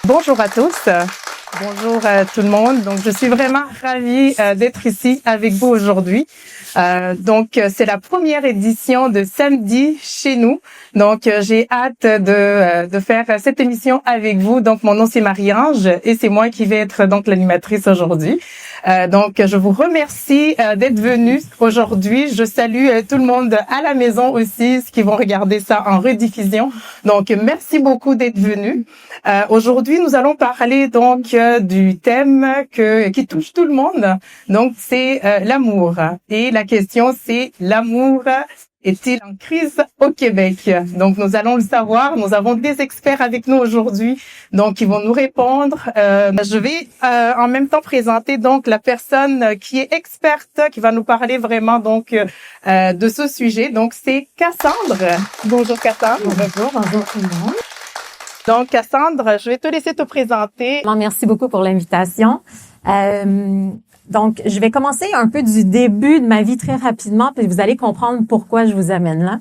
Bonjour à tous. Bonjour tout le monde. Donc, je suis vraiment ravie d'être ici avec vous aujourd'hui. C'est la première édition de Samedi chez nous. Donc, j'ai hâte de faire cette émission avec vous. Donc, mon nom c'est Marie-Ange et c'est moi qui vais être donc l'animatrice aujourd'hui. Je vous remercie d'être venus aujourd'hui. Je salue tout le monde à la maison aussi, ceux qui vont regarder ça en rediffusion. Donc, merci beaucoup d'être venus. Aujourd'hui, nous allons parler donc du thème qui touche tout le monde. Donc, c'est l'amour. Et la question, c'est l'amour est-il en crise au Québec? Donc, nous allons le savoir. Nous avons des experts avec nous aujourd'hui, donc ils vont nous répondre. Je vais en même temps présenter donc la personne qui est experte, qui va nous parler vraiment donc de ce sujet. Donc, c'est Cassandre. Bonjour Cassandre. Bonjour tout le monde. Donc, Cassandre, je vais te laisser te présenter. Merci beaucoup pour l'invitation. Donc, je vais commencer un peu du début de ma vie très rapidement, puis vous allez comprendre pourquoi je vous amène là.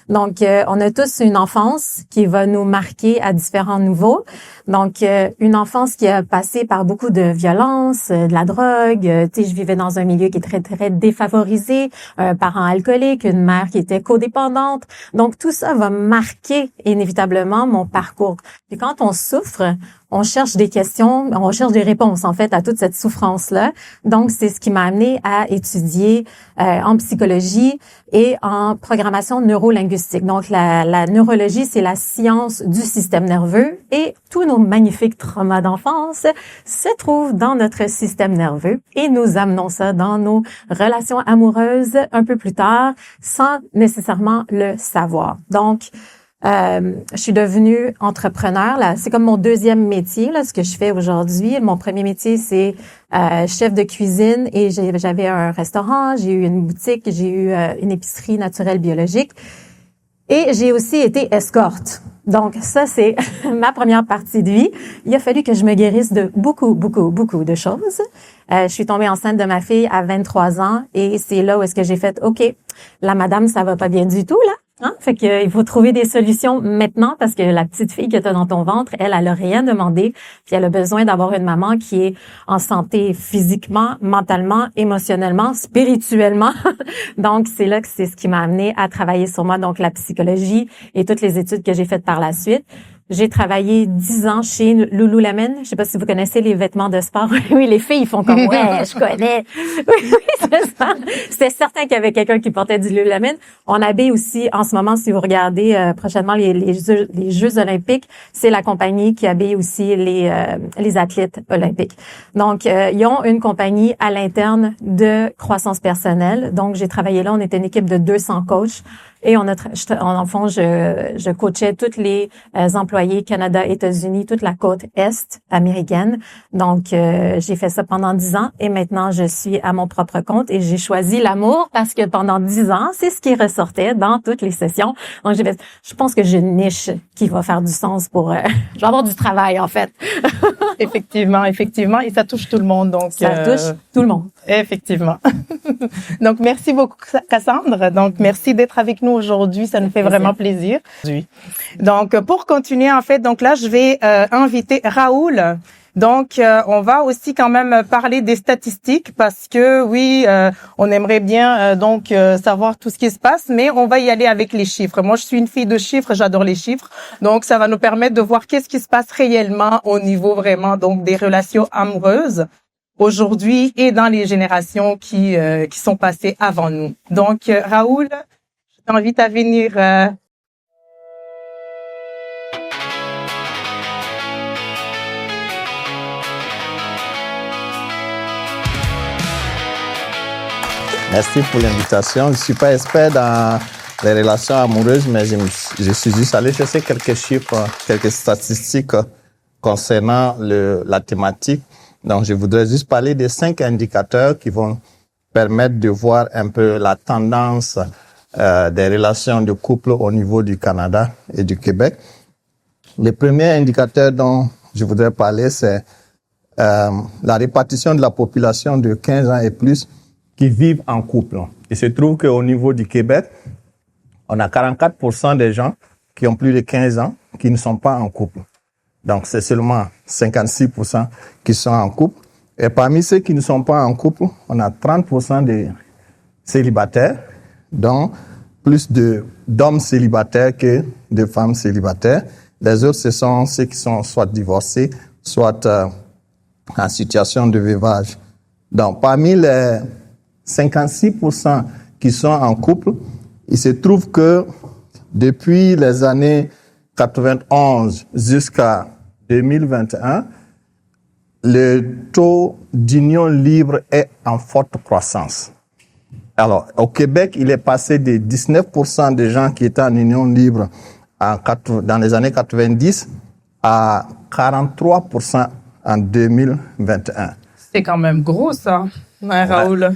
Donc, on a tous une enfance qui va nous marquer à différents niveaux. Donc, une enfance qui a passé par beaucoup de violence, de la drogue. Je vivais dans un milieu qui est très, très défavorisé, un parent alcoolique, une mère qui était codépendante. Donc, tout ça va marquer inévitablement mon parcours. Et quand on souffre, on cherche des questions, on cherche des réponses en fait à toute cette souffrance-là. Donc, c'est ce qui m'a amené à étudier en psychologie et en programmation neurolinguistique. Donc, la neurologie, c'est la science du système nerveux et tous nos magnifiques traumas d'enfance se trouvent dans notre système nerveux et nous amenons ça dans nos relations amoureuses un peu plus tard sans nécessairement le savoir. Donc, je suis devenue entrepreneur. Là, c'est comme mon deuxième métier, là, ce que je fais aujourd'hui. Mon premier métier, c'est chef de cuisine et j'avais un restaurant, j'ai eu une boutique, j'ai eu une épicerie naturelle biologique et j'ai aussi été escorte. Donc, ça, c'est ma première partie de vie. Il a fallu que je me guérisse de beaucoup de choses. Je suis tombée enceinte de ma fille à 23 ans et c'est là où est-ce que j'ai fait, OK, la madame, ça va pas bien du tout, là. Hein? Fait que il faut trouver des solutions maintenant parce que la petite fille que tu as dans ton ventre, elle a rien demandé, puis elle a besoin d'avoir une maman qui est en santé physiquement, mentalement, émotionnellement, spirituellement. Donc c'est là que c'est ce qui m'a amené à travailler sur moi, donc la psychologie et toutes les études que j'ai faites par la suite. J'ai travaillé 10 ans chez Lululemon. Je sais pas si vous connaissez les vêtements de sport. Oui, les filles, ils font comme, ouais, je connais. Oui, c'est ça. C'était certain qu'il y avait quelqu'un qui portait du Lululemon. On habille aussi, en ce moment, si vous regardez prochainement les Jeux olympiques, c'est la compagnie qui habille aussi les athlètes olympiques. Donc, ils ont une compagnie à l'interne de croissance personnelle. Donc, j'ai travaillé là. On était une équipe de 200 coachs. Et en fond, je coachais tous les employés Canada, États-Unis, toute la côte Est américaine. Donc, j'ai fait ça pendant 10 ans et maintenant, je suis à mon propre compte et j'ai choisi l'amour parce que pendant 10 ans, c'est ce qui ressortait dans toutes les sessions. Donc, je pense que j'ai une niche qui va faire du sens pour... je vais avoir du travail, en fait. Effectivement. Et ça touche tout le monde. Donc, ça touche tout le monde. Effectivement. Donc, merci beaucoup, Cassandre. Donc, merci d'être avec nous aujourd'hui. Ça nous fait vraiment plaisir. Donc, pour continuer, en fait, donc là, je vais inviter Raoul. Donc, on va aussi quand même parler des statistiques parce que oui, on aimerait bien savoir tout ce qui se passe, mais on va y aller avec les chiffres. Moi, je suis une fille de chiffres, j'adore les chiffres. Donc, ça va nous permettre de voir qu'est-ce qui se passe réellement au niveau vraiment donc des relations amoureuses aujourd'hui et dans les générations qui sont passées avant nous. Donc, Raoul, je t'invite à venir. Merci pour l'invitation. Je suis pas expert dans les relations amoureuses, mais je suis juste allé chercher quelques chiffres, quelques statistiques concernant la thématique. Donc, je voudrais juste parler des 5 indicateurs qui vont permettre de voir un peu la tendance des relations de couple au niveau du Canada et du Québec. Le premier indicateur dont je voudrais parler, c'est la répartition de la population de 15 ans et plus qui vivent en couple. Il se trouve qu'au niveau du Québec, on a 44% des gens qui ont plus de 15 ans qui ne sont pas en couple. Donc, c'est seulement 56% qui sont en couple. Et parmi ceux qui ne sont pas en couple, on a 30% de célibataires, dont plus d'hommes célibataires que de femmes célibataires. Les autres, ce sont ceux qui sont soit divorcés, soit en situation de veuvage. Donc, parmi les 56% qui sont en couple, il se trouve que depuis les années 91 jusqu'à 2021, le taux d'union libre est en forte croissance. Alors, au Québec, il est passé de 19% des gens qui étaient en union libre dans les années 90 à 43% en 2021. C'est quand même gros, ça, ouais, Raoul.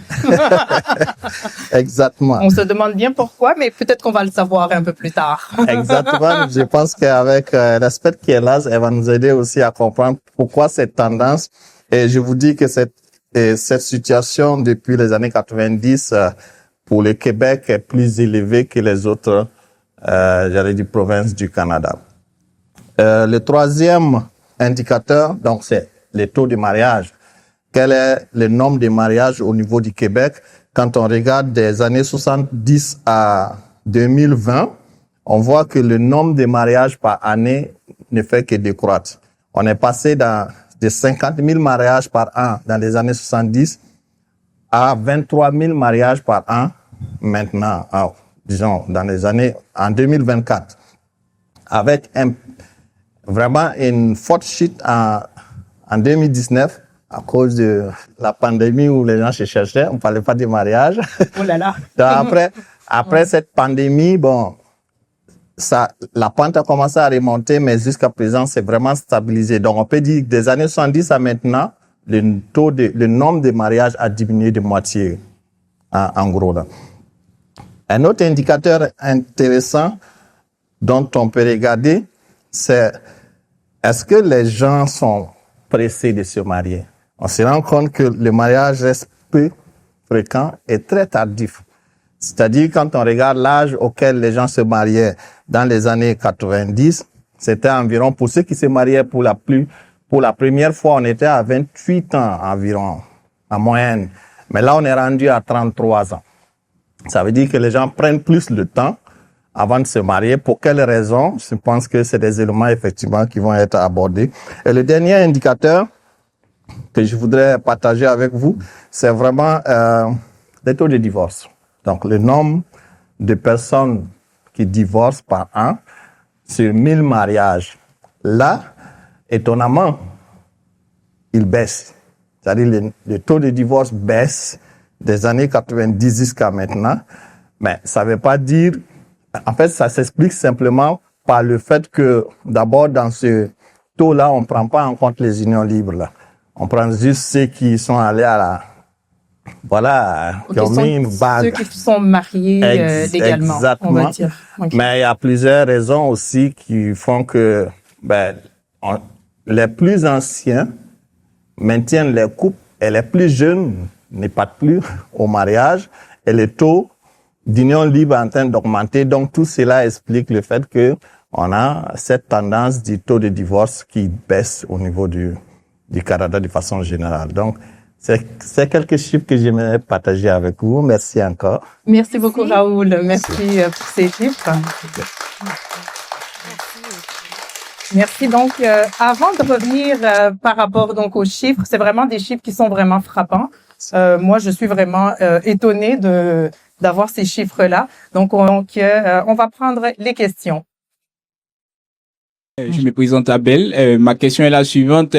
Exactement. On se demande bien pourquoi, mais peut-être qu'on va le savoir un peu plus tard. Exactement. Je pense qu'avec l'expert qui est là, elle va nous aider aussi à comprendre pourquoi cette tendance. Et je vous dis que cette situation depuis les années 90 pour le Québec est plus élevée que les autres, j'allais dire, provinces du Canada. Le troisième indicateur, donc, c'est le taux de mariage. Quel est le nombre de mariages au niveau du Québec? Quand on regarde des années 70 à 2020, on voit que le nombre de mariages par année ne fait que décroître. On est passé de 50 000 mariages par an dans les années 70 à 23 000 mariages par an maintenant, disons, en 2024. Avec vraiment une forte chute en 2019 à cause de la pandémie où les gens se cherchaient. On parlait pas de mariage. Oh là là. Donc après cette pandémie, bon, la pente a commencé à remonter, mais jusqu'à présent, c'est vraiment stabilisé. Donc, on peut dire que des années 70 à maintenant, le nombre de mariages a diminué de moitié, en gros, là. Un autre indicateur intéressant dont on peut regarder, c'est est-ce que les gens sont pressés de se marier? On se rend compte que le mariage reste peu fréquent et très tardif. C'est-à-dire, quand on regarde l'âge auquel les gens se mariaient dans les années 90, c'était environ, pour ceux qui se mariaient pour la première fois, on était à 28 ans environ, en moyenne. Mais là, on est rendu à 33 ans. Ça veut dire que les gens prennent plus le temps avant de se marier. Pour quelles raisons? Je pense que c'est des éléments, effectivement, qui vont être abordés. Et le dernier indicateur que je voudrais partager avec vous, c'est vraiment les taux de divorce. Donc, le nombre de personnes qui divorcent par an sur 1000 mariages. Là, étonnamment, il baisse. C'est-à-dire le taux de divorce baisse des années 90 jusqu'à maintenant. Mais ça ne veut pas dire... En fait, ça s'explique simplement par le fait que, d'abord, dans ce taux-là, on ne prend pas en compte les unions libres, là. On prend juste ceux qui sont allés qui ont mis une bague. Ceux qui sont mariés légalement, exactement. on va dire. Okay. Mais il y a plusieurs raisons aussi qui font que les plus anciens maintiennent les couples et les plus jeunes n'épatent plus au mariage et le taux d'union libre est en train d'augmenter. Donc, tout cela explique le fait que on a cette tendance du taux de divorce qui baisse au niveau du Canada de façon générale. Donc, c'est quelques chiffres que j'aimerais partager avec vous. Merci encore. Merci beaucoup, Raoul. Merci pour ces chiffres. Merci. Donc, avant de revenir par rapport donc aux chiffres, c'est vraiment des chiffres qui sont vraiment frappants. Moi, je suis vraiment étonnée d'avoir ces chiffres-là. Donc, on va prendre les questions. Je me présente Abel. Ma question est la suivante.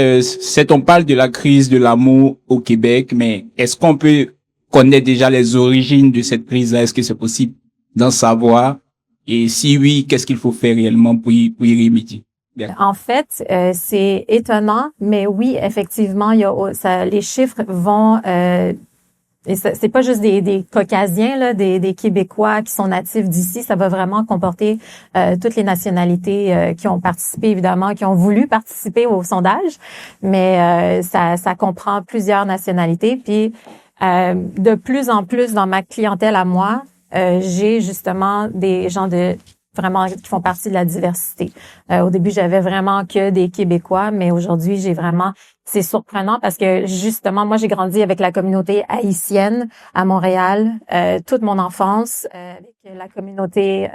On parle de la crise de l'amour au Québec, mais est-ce qu'on peut connaître déjà les origines de cette crise-là? Est-ce que c'est possible d'en savoir? Et si oui, qu'est-ce qu'il faut faire réellement pour y remédier? Bien. En fait, c'est étonnant, mais oui, effectivement, les chiffres vont... et c'est pas juste des Caucasiens, là, des Québécois qui sont natifs d'ici. Ça va vraiment comporter toutes les nationalités qui ont participé, évidemment, qui ont voulu participer au sondage. Mais ça comprend plusieurs nationalités. Puis de plus en plus dans ma clientèle à moi, j'ai justement des gens de vraiment qui font partie de la diversité. Au début, j'avais vraiment que des Québécois, mais aujourd'hui, c'est surprenant parce que justement, moi, j'ai grandi avec la communauté haïtienne à Montréal, toute mon enfance, avec la communauté.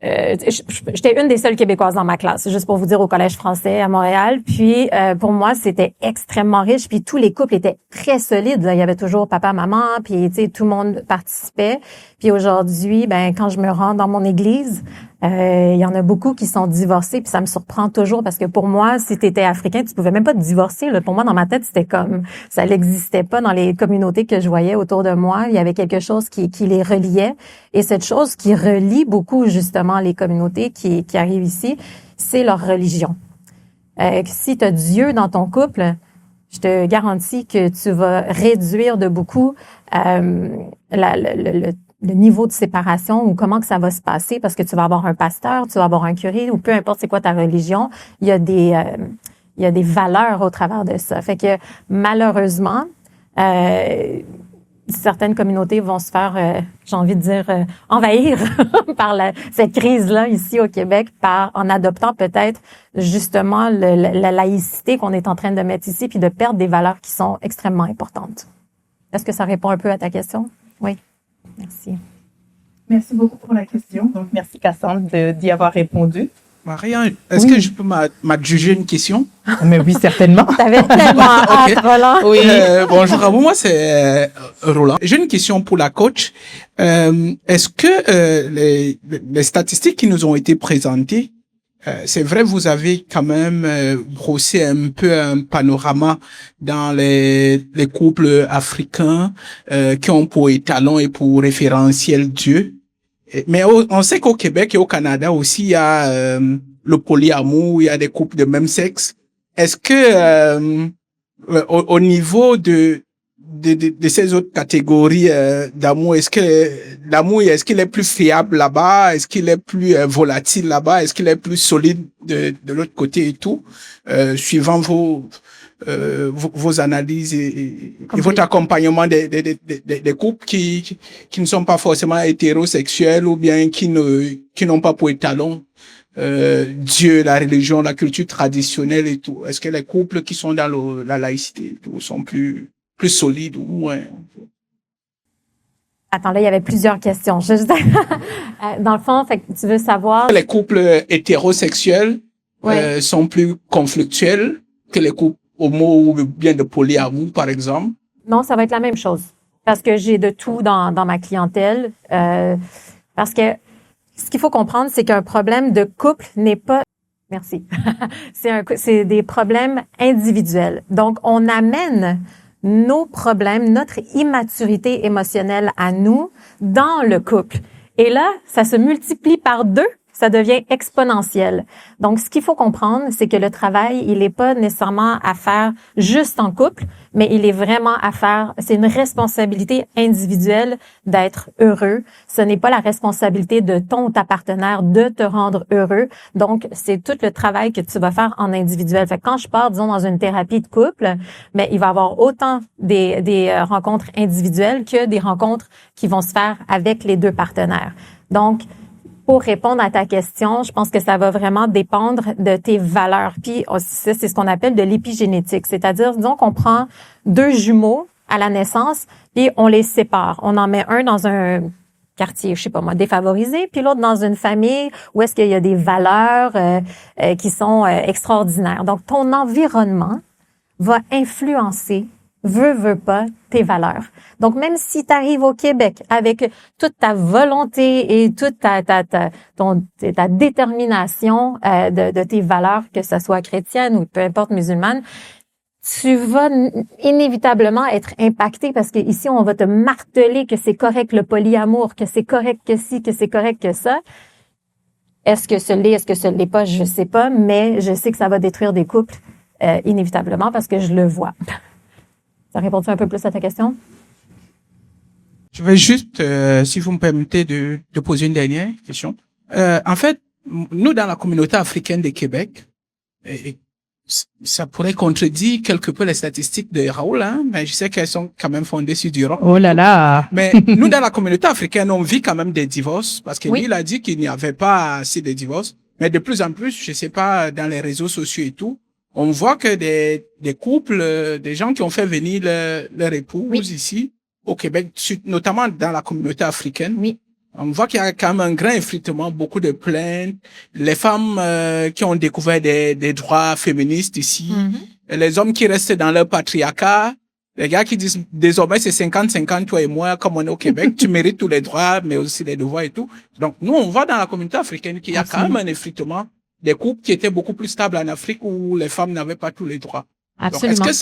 J'étais une des seules Québécoises dans ma classe, juste pour vous dire, au Collège français à Montréal. Puis pour moi, c'était extrêmement riche. Puis tous les couples étaient très solides. Il y avait toujours papa, maman, puis tu sais, tout le monde participait. Puis aujourd'hui, ben quand je me rends dans mon église, il y en a beaucoup qui sont divorcés. Puis ça me surprend toujours parce que pour moi, si tu étais africain, tu pouvais même pas te divorcer. Là. Pour moi, dans ma tête, c'était comme ça n'existait pas dans les communautés que je voyais autour de moi. Il y avait quelque chose qui les reliait. Et cette chose qui relie beaucoup justement les communautés qui arrivent ici, c'est leur religion. Si tu as Dieu dans ton couple, je te garantis que tu vas réduire de beaucoup le niveau de séparation ou comment que ça va se passer parce que tu vas avoir un pasteur, tu vas avoir un curé ou peu importe c'est quoi ta religion, il y a des valeurs au travers de ça. Fait que malheureusement, certaines communautés vont se faire, j'ai envie de dire, envahir par cette crise-là ici au Québec en adoptant peut-être justement la laïcité qu'on est en train de mettre ici puis de perdre des valeurs qui sont extrêmement importantes. Est-ce que ça répond un peu à ta question? Oui. Merci. Merci beaucoup pour la question. Donc, merci Cassandre d'y avoir répondu. Marianne, est-ce que je peux m'adjuger une question? Mais oui, certainement. T'avais tellement hâte, Roland. Oui. Bonjour à vous, moi c'est Roland. J'ai une question pour la coach. Est-ce que les statistiques qui nous ont été présentées, c'est vrai, vous avez quand même brossé un peu un panorama dans les couples africains qui ont pour étalon et pour référentiel Dieu. Mais on sait qu'au Québec et au Canada aussi, il y a le polyamour, il y a des couples de même sexe. Est-ce que au niveau de ces autres catégories d'amour, est-ce qu'il est plus fiable là-bas? Est-ce qu'il est plus volatile là-bas? Est-ce qu'il est plus solide de l'autre côté et tout? Suivant vos analyses et votre accompagnement des couples qui ne sont pas forcément hétérosexuels ou bien qui n'ont pas pour étalon Dieu, la religion, la culture traditionnelle et tout. Est-ce que les couples qui sont dans la laïcité et tout sont plus solides ou moins? Attends, là, il y avait plusieurs questions. Dans le fond, fait que tu veux savoir... Les couples hétérosexuels Ouais. sont plus conflictuels que les couples homo ou bien de polyamour, par exemple? Non, ça va être la même chose. Parce que j'ai de tout dans ma clientèle. Parce que ce qu'il faut comprendre, c'est qu'un problème de couple n'est pas... Merci. C'est des problèmes individuels. Donc, on amène nos problèmes, notre immaturité émotionnelle à nous dans le couple. Et là, ça se multiplie par 2. Ça devient exponentiel. Donc, ce qu'il faut comprendre, c'est que le travail, il n'est pas nécessairement à faire juste en couple, mais il est vraiment à faire, c'est une responsabilité individuelle d'être heureux. Ce n'est pas la responsabilité de ton ou ta partenaire de te rendre heureux. Donc, c'est tout le travail que tu vas faire en individuel. Fait que quand je pars, disons, dans une thérapie de couple, mais il va y avoir autant des rencontres individuelles que des rencontres qui vont se faire avec les 2 partenaires. Donc, pour répondre à ta question, je pense que ça va vraiment dépendre de tes valeurs. Puis, ça, c'est ce qu'on appelle de l'épigénétique. C'est-à-dire, disons qu'on prend 2 jumeaux à la naissance, puis on les sépare. On en met un dans un quartier, je sais pas moi, défavorisé, puis l'autre dans une famille où est-ce qu'il y a des valeurs qui sont extraordinaires. Donc, ton environnement va influencer, veut pas, tes valeurs. Donc, même si tu arrives au Québec avec toute ta volonté et toute ta détermination de tes valeurs, que ce soit chrétienne ou peu importe musulmane, tu vas inévitablement être impacté parce que ici on va te marteler que c'est correct le polyamour, que c'est correct que ci, que c'est correct que ça. Est-ce que ce l'est pas, je sais pas, mais je sais que ça va détruire des couples inévitablement parce que je le vois. Ça répond-tu un peu plus à ta question? Je vais juste, si vous me permettez, de poser une dernière question. En fait, nous, dans la communauté africaine de Québec, et ça pourrait contredire quelque peu les statistiques de Raoul, hein, mais je sais qu'elles sont quand même fondées sur du rock. Oh là là. Mais nous, dans la communauté africaine, on vit quand même des divorces, parce que Oui. lui, il a dit qu'il n'y avait pas assez de divorces. Mais de plus en plus, je sais pas, dans les réseaux sociaux et tout, on voit que des couples, des gens qui ont fait venir leur épouse Oui. ici, au Québec, notamment dans la communauté africaine. Oui. On voit qu'il y a quand même un grand effritement, beaucoup de plaintes. Les femmes qui ont découvert des droits féministes ici, les hommes qui restent dans leur patriarcat, les gars qui disent désormais c'est 50-50, toi et moi, comme on est au Québec, tu mérites tous les droits, mais aussi les devoirs et tout. Donc nous, on voit dans la communauté africaine qu'il y a quand même un effritement des couples qui étaient beaucoup plus stables en Afrique où les femmes n'avaient pas tous les droits. Absolument. Donc,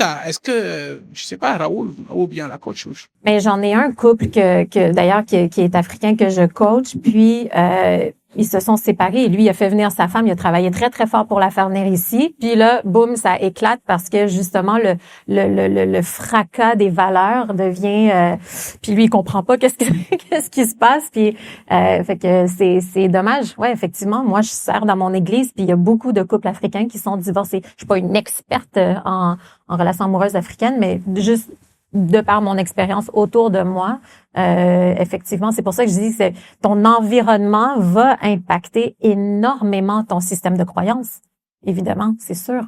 je sais pas, Raoul ou bien la coach. Mais j'en ai un couple que d'ailleurs qui est africain que je coach, puis ils se sont séparés et lui il a fait venir sa femme, il a travaillé très très fort pour la faire venir ici, puis là boum ça éclate parce que justement le fracas des valeurs devient puis lui il comprend pas qu'est-ce qui se passe, puis fait que c'est dommage. Ouais, effectivement, moi je sers dans mon église puis il y a beaucoup de couples africains qui sont divorcés. Je suis pas une experte en relations amoureuses africaines, mais juste de par mon expérience autour de moi, effectivement, c'est pour ça que je dis que ton environnement va impacter énormément ton système de croyance. Évidemment, c'est sûr.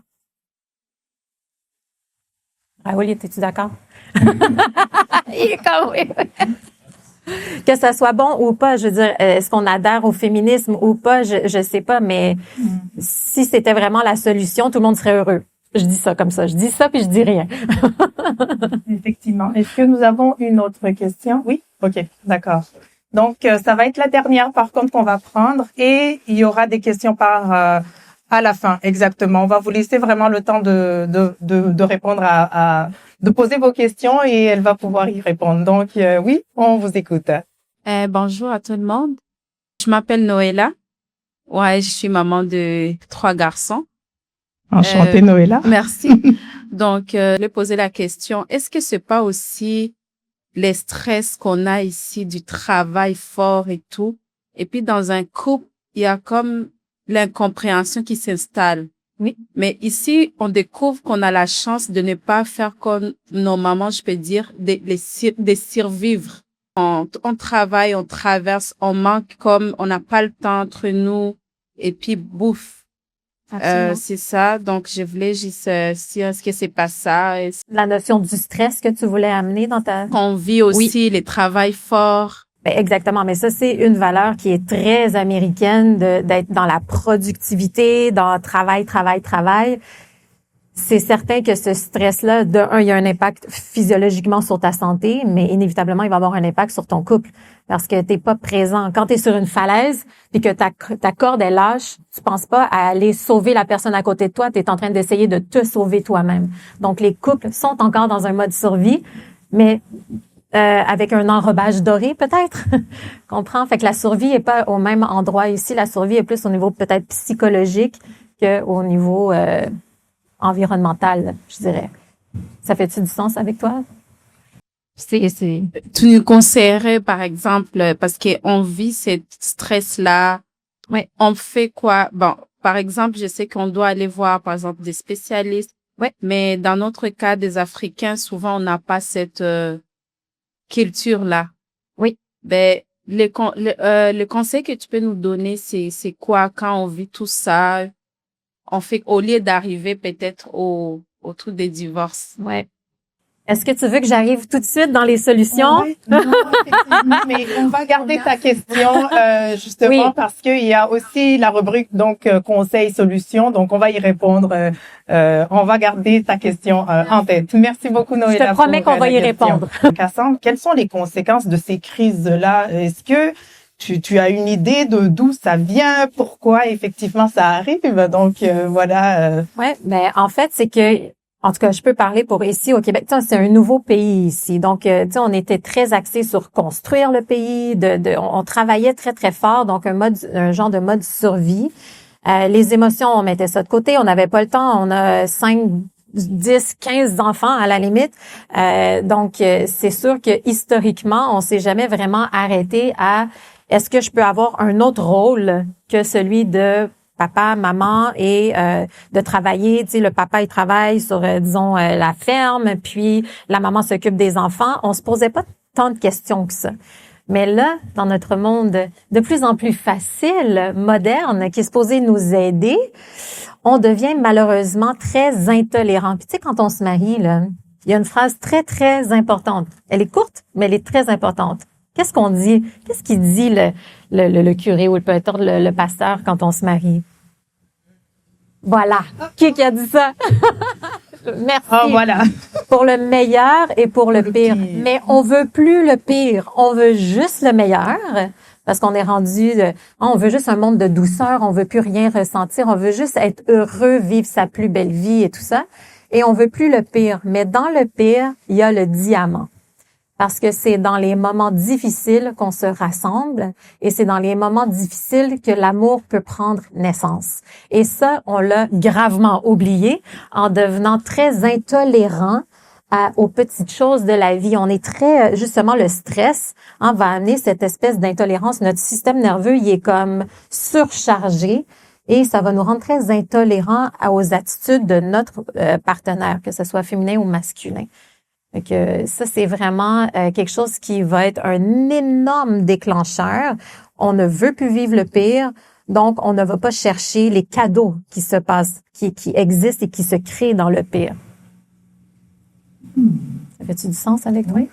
Raoul, étais-tu d'accord? Il est comme oui. Que ça soit bon ou pas, je veux dire, est-ce qu'on adhère au féminisme ou pas, je sais pas, mais si c'était vraiment la solution, tout le monde serait heureux. Je dis ça comme ça. Je dis ça puis je dis rien. Effectivement. Est-ce que nous avons une autre question? Oui? OK. D'accord. Donc, ça va être la dernière, par contre, qu'on va prendre et il y aura des questions à la fin. Exactement. On va vous laisser vraiment le temps de répondre de poser vos questions et elle va pouvoir y répondre. Donc, oui, on vous écoute. Bonjour à tout le monde. Je m'appelle Noëlla. Ouais, je suis maman de 3 garçons. Enchantée, Noëlla. Merci. Donc, je vais poser la question, est-ce que c'est pas aussi les stress qu'on a ici du travail fort et tout? Et puis, dans un couple, il y a comme l'incompréhension qui s'installe. Oui. Mais ici, on découvre qu'on a la chance de ne pas faire comme nos mamans, je peux dire, de survivre. On travaille, on traverse, on manque comme on n'a pas le temps entre nous et puis bouffe. C'est ça. Donc, je voulais juste si est-ce que c'est pas ça. La notion du stress que tu voulais amener dans ta... On vit aussi les travails forts. Ben, exactement. Mais ça, c'est une valeur qui est très américaine d'être dans la productivité, dans travail. C'est certain que ce stress-là, de un, il y a un impact physiologiquement sur ta santé, mais inévitablement, il va avoir un impact sur ton couple parce que t'es pas présent. Quand t'es sur une falaise puis que ta corde est lâche, tu penses pas à aller sauver la personne à côté de toi, t'es en train d'essayer de te sauver toi-même. Donc, les couples sont encore dans un mode survie, mais avec un enrobage doré peut-être. Comprends? Fait que la survie est pas au même endroit ici. La survie est plus au niveau peut-être psychologique que au niveau environnemental, je dirais. Ça fait-tu du sens avec toi? Tu nous conseillerais, par exemple, parce qu'on vit ce stress-là. Ouais. On fait quoi? Bon, par exemple, je sais qu'on doit aller voir, par exemple, des spécialistes. Ouais. Mais dans notre cas, des Africains, souvent, on n'a pas cette culture-là. Oui. Ben, le conseil que tu peux nous donner, c'est quoi quand on vit tout ça? On fait, au lieu d'arriver peut-être au truc des divorces. Ouais. Est-ce que tu veux que j'arrive tout de suite dans les solutions? Oui, non, effectivement, mais on va garder ta question justement parce qu'il y a aussi la rubrique donc conseil solution, donc on va y répondre. On va garder ta question en tête. Merci beaucoup Noëlla. Je te promets qu'on va y répondre. Cassandre, quelles sont les conséquences de ces crises-là? Est-ce que tu as une idée de d'où ça vient, pourquoi effectivement ça arrive? Donc voilà. Ouais, ben en fait c'est que en tout cas, je peux parler pour ici au Québec. C'est un nouveau pays ici. Donc, on était très axé sur construire le pays. On travaillait très, très fort. Donc, un genre de mode survie. Les émotions, on mettait ça de côté. On n'avait pas le temps. On a 5, 10, 15 enfants à la limite. Donc, c'est sûr que historiquement, on s'est jamais vraiment arrêté à est-ce que je peux avoir un autre rôle que celui de papa, maman et de travailler. Tu sais, le papa, il travaille sur, disons, la ferme, puis la maman s'occupe des enfants. On se posait pas tant de questions que ça. Mais là, dans notre monde de plus en plus facile, moderne, qui est supposé nous aider, on devient malheureusement très intolérant. Puis tu sais, quand on se marie, là, il y a une phrase très, très importante. Elle est courte, mais elle est très importante. Qu'est-ce qu'on dit? Qu'est-ce qu'il dit le curé ou peut-être le pasteur quand on se marie? Voilà. Qui a dit ça? Merci. Ah, voilà. Pour le meilleur et pour le pire. Mais on veut plus le pire. On veut juste le meilleur. Parce qu'on est rendu, on veut juste un monde de douceur. On veut plus rien ressentir. On veut juste être heureux, vivre sa plus belle vie et tout ça. Et on veut plus le pire. Mais dans le pire, il y a le diamant. Parce que c'est dans les moments difficiles qu'on se rassemble et c'est dans les moments difficiles que l'amour peut prendre naissance. Et ça, on l'a gravement oublié en devenant très intolérant aux petites choses de la vie. On est très, justement, le stress va amener cette espèce d'intolérance. Notre système nerveux, il est comme surchargé et ça va nous rendre très intolérants aux attitudes de notre partenaire, que ce soit féminin ou masculin. Donc, ça, c'est vraiment quelque chose qui va être un énorme déclencheur. On ne veut plus vivre le pire, donc on ne va pas chercher les cadeaux qui se passent, qui existent et qui se créent dans le pire. Ça fait-tu du sens avec toi? Oui.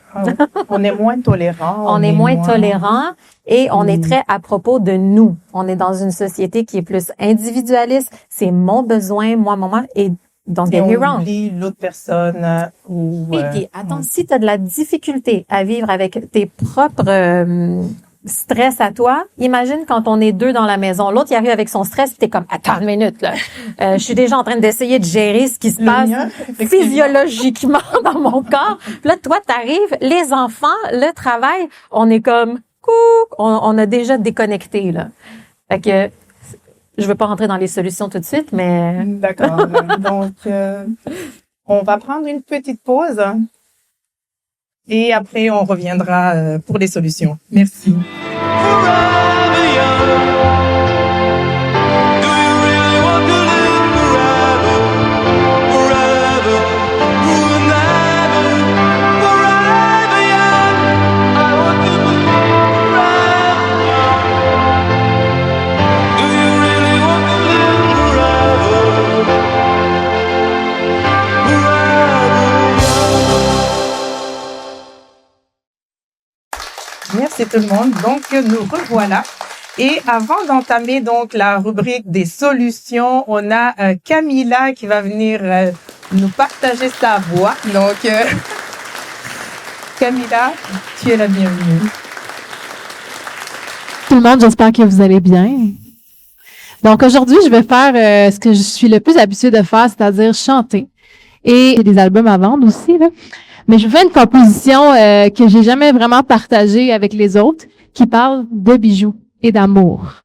On est moins tolérant. On est moins tolérant et on est très à propos de nous. On est dans une société qui est plus individualiste. C'est mon besoin, moi, et don't get me wrong. Oublie l'autre personne Et puis, attends, si tu as de la difficulté à vivre avec tes propres stress à toi, imagine quand on est deux dans la maison. L'autre, il arrive avec son stress, puis t'es comme, attends une minute, là. Je suis déjà en train d'essayer de gérer ce qui se passe physiologiquement dans mon corps. Puis là, toi, t'arrives, les enfants, le travail, on est comme, on a déjà déconnecté, là. Fait que, je veux pas rentrer dans les solutions tout de suite, mais... D'accord. Donc, on va prendre une petite pause et après, on reviendra pour les solutions. Merci. Merci tout le monde. Donc, nous revoilà. Et avant d'entamer donc la rubrique des solutions, on a Camilla qui va venir nous partager sa voix. Donc, Camilla, tu es la bienvenue. Tout le monde, j'espère que vous allez bien. Donc, aujourd'hui, je vais faire ce que je suis le plus habituée de faire, c'est-à-dire chanter. Et j'ai des albums à vendre aussi, là. Mais je fais une composition que j'ai jamais vraiment partagée avec les autres, qui parle de bijoux et d'amour.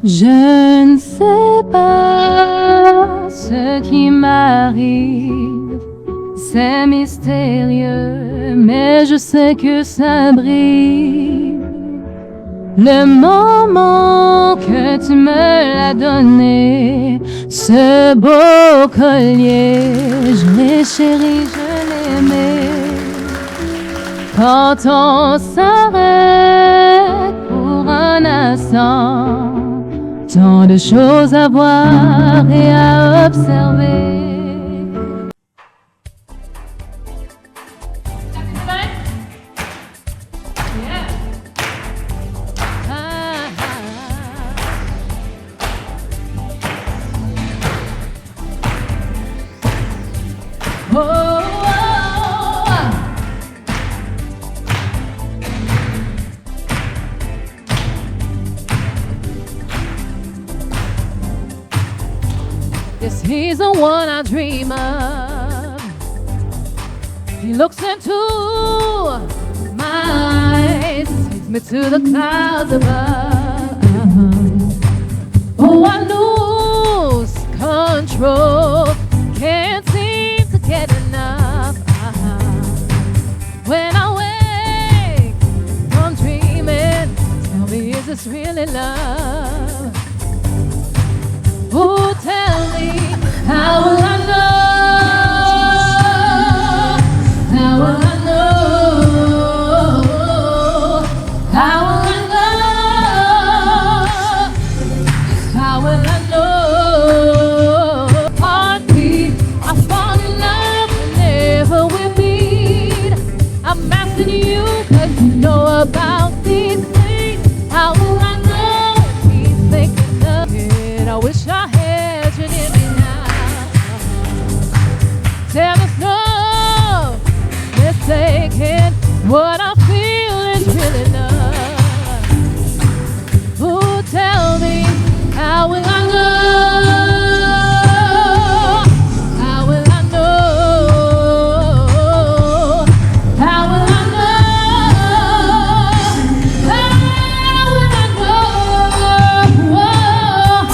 Je ne sais pas ce qui m'arrive. C'est mystérieux, mais je sais que ça brille. Le moment que tu me l'as donné, ce beau collier, je l'ai chéri, je l'ai aimé. Quand on s'arrête pour un instant, tant de choses à voir et à observer. Yes, he's the one I dream of. He looks into my eyes, takes me to the clouds above. Oh, I lose control. this really love? Oh, tell me, how will I know? How will I know? How will I know? How will I know? Heartbeat, I fall in love whenever we meet. I'm asking you 'cause you know about these things. How will I know if he's thinking of it? I wish I had you near me now. Tell us no, mistaken. What I feel is really love. Oh, tell me, how will I know? How will I know? How will I know? How will I know?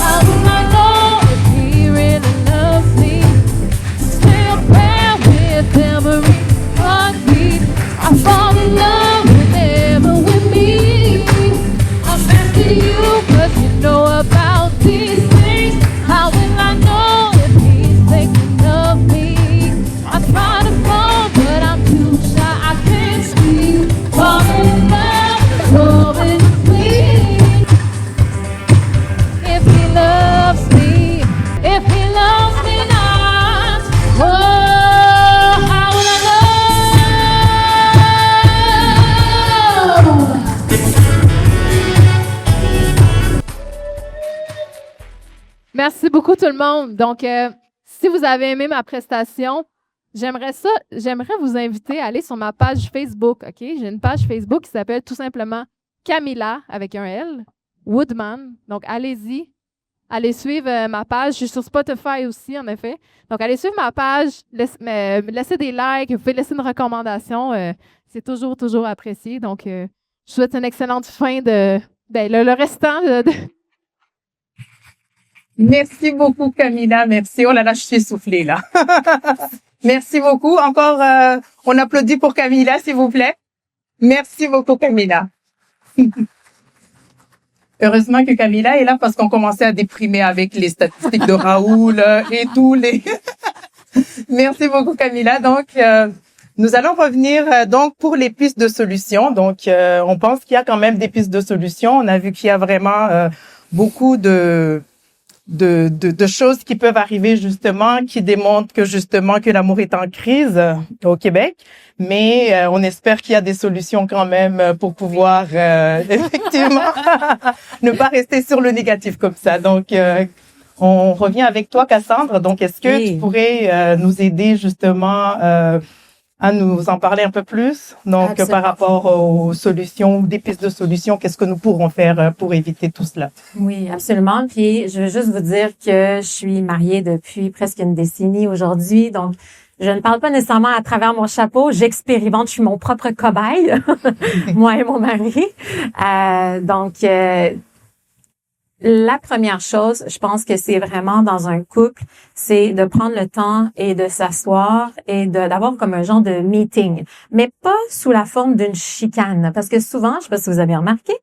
How will I know if he really loves me? Still bear with every heartbeat. I fall in love whenever we meet. I'm asking you 'cause you know about these things. How will I know if he's thinking of me? I try to fall, but I'm too shy. I can't speak. Fall in love, going clean. If he loves me, if he loves me not, oh, how will I know? Merci beaucoup tout le monde. Donc, si vous avez aimé ma prestation, j'aimerais vous inviter à aller sur ma page Facebook, OK? J'ai une page Facebook qui s'appelle tout simplement Camilla, avec un L, Woodman. Donc, allez-y. Allez suivre ma page. Je suis sur Spotify aussi, en effet. Donc, allez suivre ma page. Laissez des likes. Vous pouvez laisser une recommandation. C'est toujours apprécié. Donc, je souhaite une excellente fin de... le restant de... Merci beaucoup, Camilla. Merci. Oh là là, je suis essoufflée, là. Merci beaucoup. Encore, on applaudit pour Camilla, s'il vous plaît. Merci beaucoup, Camilla. Heureusement que Camilla est là parce qu'on commençait à déprimer avec les statistiques de Raoul et tous les... Merci beaucoup, Camilla. Donc, nous allons revenir donc pour les pistes de solutions. Donc, on pense qu'il y a quand même des pistes de solutions. On a vu qu'il y a vraiment beaucoup de choses qui peuvent arriver justement, qui démontrent que l'amour est en crise au Québec. Mais on espère qu'il y a des solutions quand même pour pouvoir effectivement ne pas rester sur le négatif comme ça. Donc, on revient avec toi, Cassandre. Donc, est-ce que tu pourrais nous aider justement à nous en parler un peu plus? Donc, Absolument. par rapport aux solutions, des pistes de solutions, qu'est-ce que nous pourrons faire pour éviter tout cela? Oui, absolument. Puis, je veux juste vous dire que je suis mariée depuis presque une décennie aujourd'hui. Donc, je ne parle pas nécessairement à travers mon chapeau. J'expérimente. Je suis mon propre cobaye, moi et mon mari. La première chose, je pense que c'est vraiment dans un couple, c'est de prendre le temps et de s'asseoir et d'avoir comme un genre de meeting, mais pas sous la forme d'une chicane, parce que souvent, je sais pas si vous avez remarqué,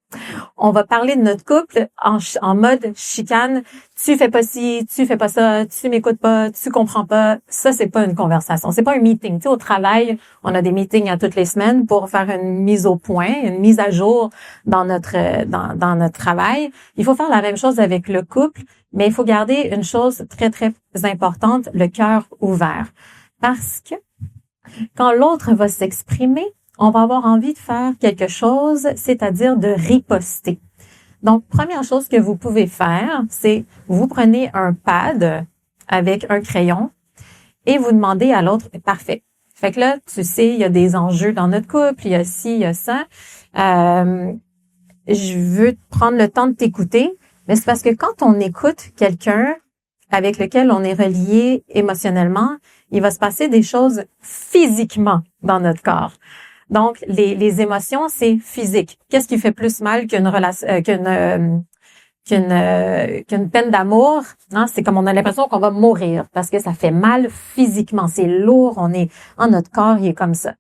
on va parler de notre couple en mode chicane. Tu fais pas ci, tu fais pas ça, tu m'écoutes pas, tu comprends pas. Ça, c'est pas une conversation, c'est pas un meeting. Tu sais, au travail, on a des meetings à toutes les semaines pour faire une mise au point, une mise à jour dans notre travail. Il faut faire la même chose avec le couple, mais il faut garder une chose très, très importante, le cœur ouvert. Parce que quand l'autre va s'exprimer, on va avoir envie de faire quelque chose, c'est-à-dire de riposter. Donc, première chose que vous pouvez faire, c'est vous prenez un pad avec un crayon et vous demandez à l'autre, parfait. Fait que là, tu sais, il y a des enjeux dans notre couple, il y a ci, il y a ça. Je veux prendre le temps de t'écouter, mais c'est parce que quand on écoute quelqu'un avec lequel on est relié émotionnellement, il va se passer des choses physiquement dans notre corps. Donc, les émotions, c'est physique. Qu'est-ce qui fait plus mal qu'une relation, qu'une peine d'amour? Non, c'est comme on a l'impression qu'on va mourir parce que ça fait mal physiquement. C'est lourd, notre corps, il est comme ça.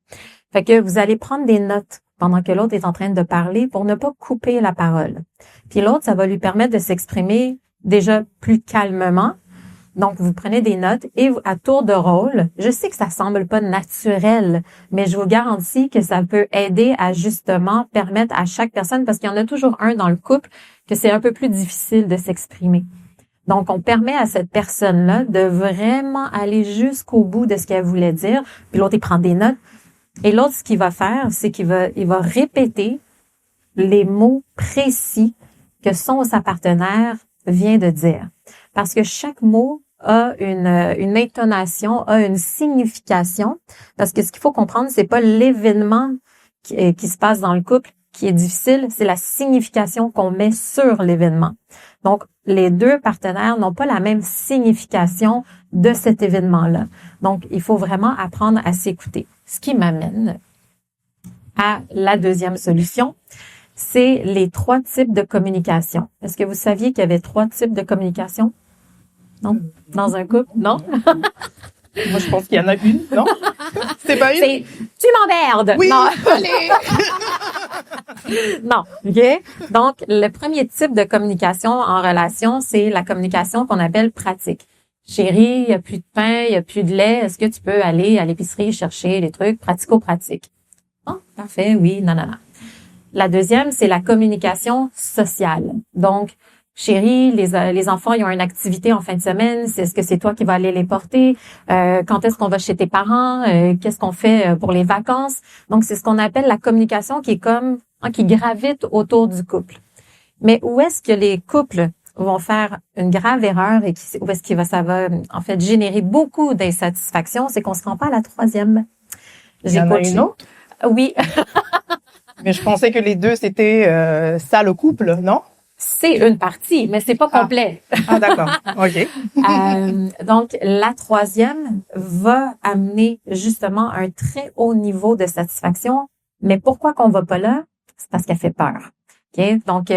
Fait que vous allez prendre des notes pendant que l'autre est en train de parler pour ne pas couper la parole. Puis l'autre, ça va lui permettre de s'exprimer déjà plus calmement. Donc, vous prenez des notes et à tour de rôle, je sais que ça semble pas naturel, mais je vous garantis que ça peut aider à justement permettre à chaque personne, parce qu'il y en a toujours un dans le couple, que c'est un peu plus difficile de s'exprimer. Donc, on permet à cette personne-là de vraiment aller jusqu'au bout de ce qu'elle voulait dire. Puis l'autre, il prend des notes. Et l'autre, ce qu'il va faire, c'est qu'il va répéter les mots précis que sa partenaire vient de dire. Parce que chaque mot a une intonation, a une signification. Parce que ce qu'il faut comprendre, c'est pas l'événement qui se passe dans le couple qui est difficile, c'est la signification qu'on met sur l'événement. Donc, les deux partenaires n'ont pas la même signification de cet événement-là. Donc, il faut vraiment apprendre à s'écouter. Ce qui m'amène à la deuxième solution, c'est les 3 types de communication. Est-ce que vous saviez qu'il y avait 3 types de communication? Non? Dans un couple? Non? Moi, je pense qu'il y en a une, non? C'est pas une? C'est « tu m'emmerdes ». Oui, Non. allez! Non, OK? Donc, le premier type de communication en relation, c'est la communication qu'on appelle pratique. Chérie, il n'y a plus de pain, il n'y a plus de lait. Est-ce que tu peux aller à l'épicerie chercher les trucs pratico-pratiques? Oh, parfait, oui, non. La deuxième, c'est la communication sociale. Donc, chérie, les enfants, ils ont une activité en fin de semaine. Est-ce que c'est toi qui vas aller les porter? Quand est-ce qu'on va chez tes parents? Qu'est-ce qu'on fait pour les vacances? Donc, c'est ce qu'on appelle la communication qui est qui gravite autour du couple. Mais où est-ce que les couples vont faire une grave erreur et où est-ce que ça va en fait générer beaucoup d'insatisfaction? C'est qu'on se rend pas à la 3e. Il y en a une autre? Oui. Mais je pensais que les deux, c'était ça, le couple, non? C'est une partie, mais c'est pas complet. Ah, d'accord. OK. Donc, la 3e va amener justement un très haut niveau de satisfaction. Mais pourquoi qu'on va pas là? C'est parce qu'elle fait peur. OK? Donc,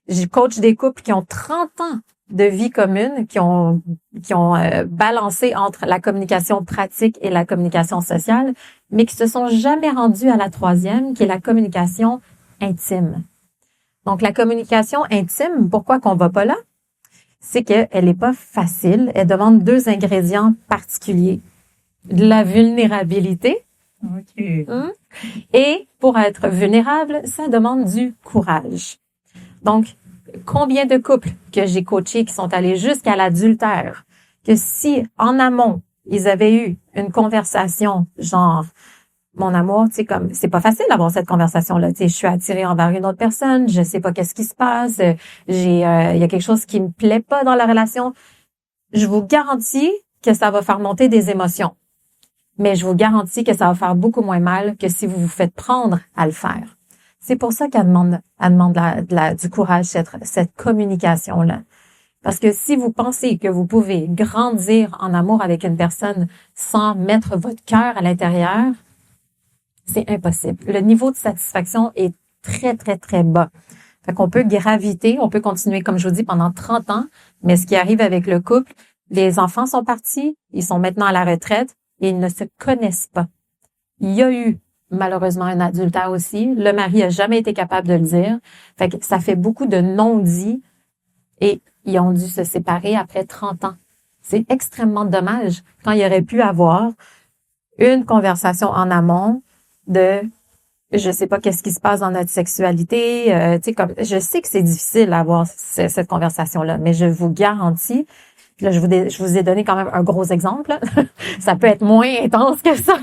je coach des couples qui ont 30 ans de vie commune, qui ont balancé entre la communication pratique et la communication sociale, mais qui se sont jamais rendus à la 3e, qui est la communication intime. Donc, la communication intime, pourquoi qu'on va pas là? C'est qu'elle est pas facile. Elle demande 2 ingrédients particuliers. De la vulnérabilité. OK. Et pour être vulnérable, ça demande du courage. Donc, combien de couples que j'ai coachés qui sont allés jusqu'à l'adultère, que si en amont, ils avaient eu une conversation genre mon amour, tu sais, comme c'est pas facile d'avoir cette conversation-là. Tu sais, je suis attirée envers une autre personne, je sais pas qu'est-ce qui se passe, il y a quelque chose qui me plaît pas dans la relation. Je vous garantis que ça va faire monter des émotions. Mais je vous garantis que ça va faire beaucoup moins mal que si vous vous faites prendre à le faire. C'est pour ça qu'elle demande du courage, cette communication-là. Parce que si vous pensez que vous pouvez grandir en amour avec une personne sans mettre votre cœur à l'intérieur, c'est impossible. Le niveau de satisfaction est très, très, très bas. Fait qu'on peut graviter, on peut continuer, comme je vous dis, pendant 30 ans, mais ce qui arrive avec le couple, les enfants sont partis, ils sont maintenant à la retraite et ils ne se connaissent pas. Il y a eu malheureusement un adultère aussi. Le mari a jamais été capable de le dire. Fait que ça fait beaucoup de non-dits et ils ont dû se séparer après 30 ans. C'est extrêmement dommage quand il aurait pu avoir une conversation en amont de je sais pas qu'est-ce qui se passe dans notre sexualité, tu sais, comme je sais que c'est difficile d'avoir cette conversation-là, mais je vous garantis, là je vous ai donné quand même un gros exemple, là. Ça peut être moins intense que ça,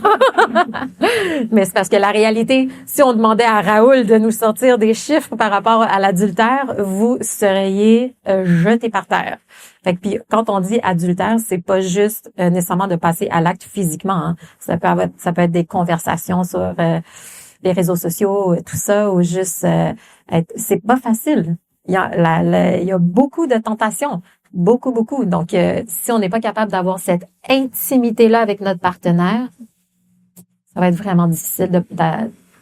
mais c'est parce que la réalité, si on demandait à Raoul de nous sortir des chiffres par rapport à l'adultère, vous seriez jeté par terre. Fait que puis quand on dit adultère, c'est pas juste nécessairement de passer à l'acte physiquement. Hein. Ça peut être des conversations sur les réseaux sociaux, tout ça, ou juste c'est pas facile. Il y a beaucoup de tentations, beaucoup. Donc si on n'est pas capable d'avoir cette intimité-là avec notre partenaire, ça va être vraiment difficile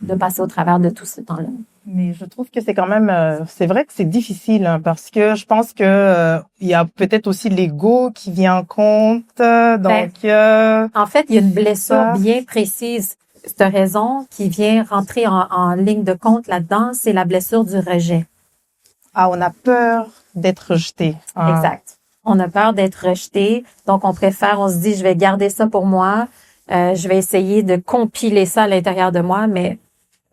de passer au travers de tout ce temps-là. Mais je trouve que c'est quand même, c'est vrai que c'est difficile hein, parce que je pense que il y a peut-être aussi l'ego qui vient en compte. Donc, en fait, il y a une blessure bien précise cette raison qui vient rentrer en ligne de compte là-dedans, c'est la blessure du rejet. Ah, on a peur d'être rejeté. Ah. Exact. On a peur d'être rejeté, donc on se dit, je vais garder ça pour moi, je vais essayer de compiler ça à l'intérieur de moi, mais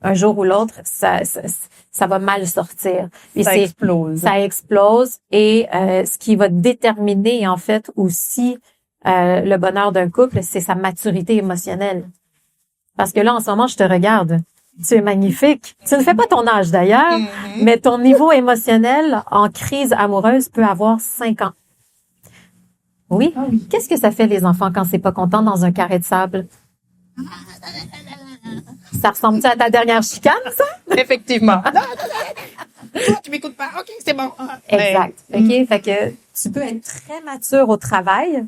un jour ou l'autre, ça va mal sortir. Puis Ça explose. Ça explose et ce qui va déterminer en fait aussi le bonheur d'un couple, c'est sa maturité émotionnelle. Parce que là, en ce moment, je te regarde. Tu es magnifique. Tu ne fais pas ton âge d'ailleurs, mais ton niveau émotionnel en crise amoureuse peut avoir 5 ans. Oui. Ah oui. Qu'est-ce que ça fait les enfants quand c'est pas content dans un carré de sable? Ça ressemble-tu à ta dernière chicane, ça? Effectivement. Tu m'écoutes pas? OK, c'est bon. Exact. OK? Fait que tu peux être très mature au travail.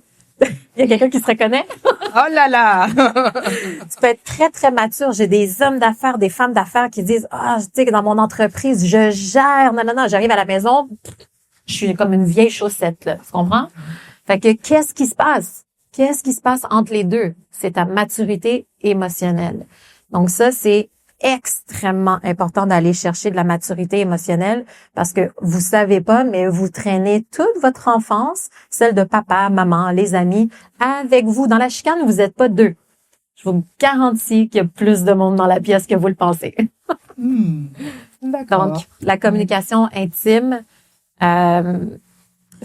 Il y a quelqu'un qui se reconnaît? Oh là là! Tu peux être très, très mature. J'ai des hommes d'affaires, des femmes d'affaires qui disent, tu sais, que dans mon entreprise, je gère. Non. J'arrive à la maison, je suis comme une vieille chaussette, là. Tu comprends? Fait que qu'est-ce qui se passe? Qu'est-ce qui se passe entre les deux? C'est ta maturité émotionnelle. Donc ça, c'est extrêmement important d'aller chercher de la maturité émotionnelle parce que vous savez pas, mais vous traînez toute votre enfance, celle de papa, maman, les amis, avec vous. Dans la chicane, vous n'êtes pas deux. Je vous garantis qu'il y a plus de monde dans la pièce que vous le pensez. D'accord. Donc, la communication intime,